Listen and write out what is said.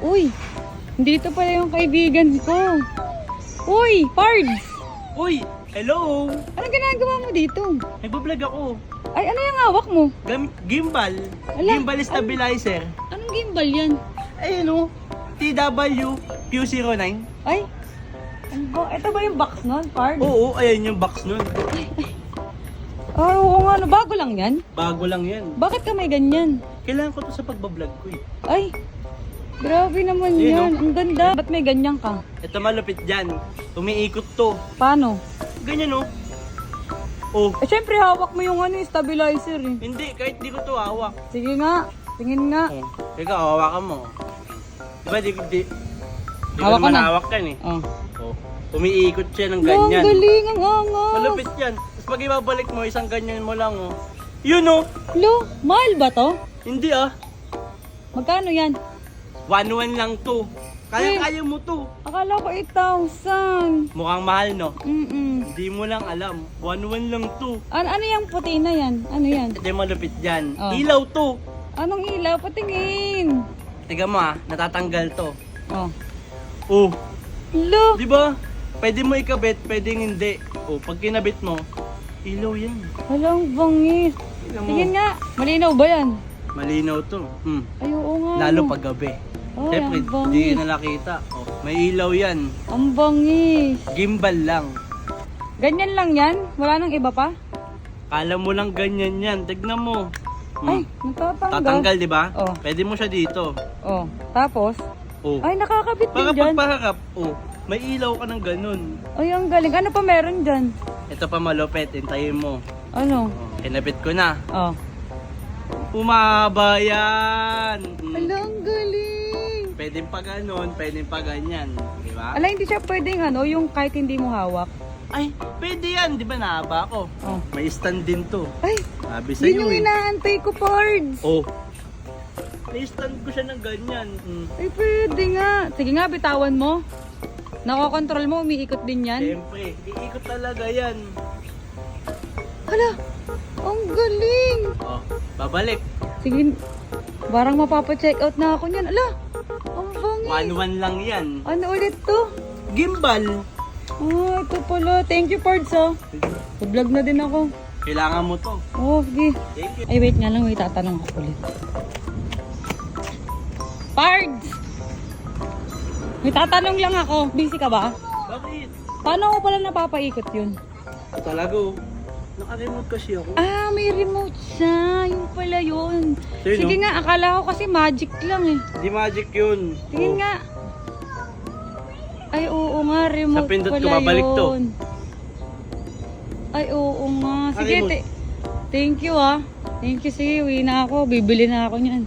Uy, dito pala yung kaibigan ko. Uy, Pards! Uy, hello! Anong ginagawa mo dito? Nagbablog ako. Ay, ano yung hawak mo? Gimbal. Ala, Gimbal stabilizer. Anong gimbal yan? Ayun o. TW Q09. Ay, ano ba? Ito ba yung box nun, Pards? Oo, ayan yung box nun. Ay, oo nga, ano, bago lang yan? Bago lang yan. Bakit ka may ganyan? Kailangan ko to sa pagbablog ko eh. Ay, grabe naman Yun, yan. Ang ganda. Ba't may ganyan ka? Ito malupit dyan. Umiikot to. Paano? Ganyan o. Oh. Eh, syempre hawak mo yung ano, stabilizer eh. Hindi, kahit di ko to hawak. Sige nga, tingin nga. Oh. Ikaw, hawakan mo. Diba, di ko Hawak ko naman na. hawak yan eh. Oh. Oh. Umiikot siya ng Ang ganyan. galing, ang angas. Malupit yan. Tapos pag ibabalik mo, isang ganyan mo lang oh. Yun oh. Lo, mahal ba to? Hindi ah. Magkano yan? 1-1 lang to. Kaya mo to. Akala ko 8,000. Mukhang mahal no? Hindi Hindi mo lang alam. 1-1 lang to. Ano yung puti na yan? Ano yan? Ito yung malupit dyan. Oh. Ilaw to. Anong ilaw? Patingin. Tiga mo ah, natatanggal to. Oh. Oh, Lo, di ba? Pwede mo ikabit, pwedeng hindi. Oh, pag kinabit mo, ilaw yan. walang bangis. Tingnan mo. Tingin nga, malinaw ba yan? Malinaw to. Ay, oo nga. Lalo no. pag gabi. Oh, Siyempre, ang bangis. hindi na nakita. Oh, may ilaw yan. Ang bangis. Gimbal lang. Ganyan lang yan? Wala nang iba pa? Kala mo lang ganyan yan. Tignan mo. Ay, natatanggal. Tatanggal, di ba? Oh. Pwede mo siya dito. Oh, tapos? Oh. Ay, nakakabit din Para dyan. pagpaharap, oh, may ilaw ka ng ganun. Ay, ang galing. Ano pa meron dyan? Ito pa malupit, hintayin mo. Ano? Oh, kinabit ko na. Oh. Umaba yan. Ala, ang galing. Pwedeng pa ganun, pwedeng pa ganyan. Di ba? Ala, hindi siya pwedeng ano, yung kahit hindi mo hawak. Ay, pwede yan. Di ba nahaba ko? Oh. May stand din to. Ay, Sabi yun sa'yo yung eh. inaantay ko, Pards. Oh. May stand ko siya ng ganyan. Ay, pwede nga. Sige nga, bitawan mo. Nakokontrol mo, umiikot din yan. Siyempre, iikot talaga yan. Hala, ang galing. Oh, babalik. Sige, parang mapapa-check out na ako niyan. Ala, ang bangis. 1-1 lang yan. Ano ulit to? Gimbal. Oh, ito pala. Thank you, Pards, oh. Vlog na din ako. Kailangan mo to. Oh, sige. Thank you. Ay, wait nga lang. May tatanong ako ulit. Pards! May tatanong lang ako. Busy ka ba? Bakit? Paano ko pala napapaikot yun? Talaga oh. Naka-remote kasi ako. Ah, may remote siya. Yung pala yun. Sino? Sige nga, akala ko kasi magic lang eh. Hindi magic yun. Tingin Oh. nga. Ay, oo nga. Remote Sa pindot ko, pala babalik to. yun. Ay, oo nga. Sige, remote. thank you ah. Thank you. Sige, uwi na ako. Bibili na ako niyan.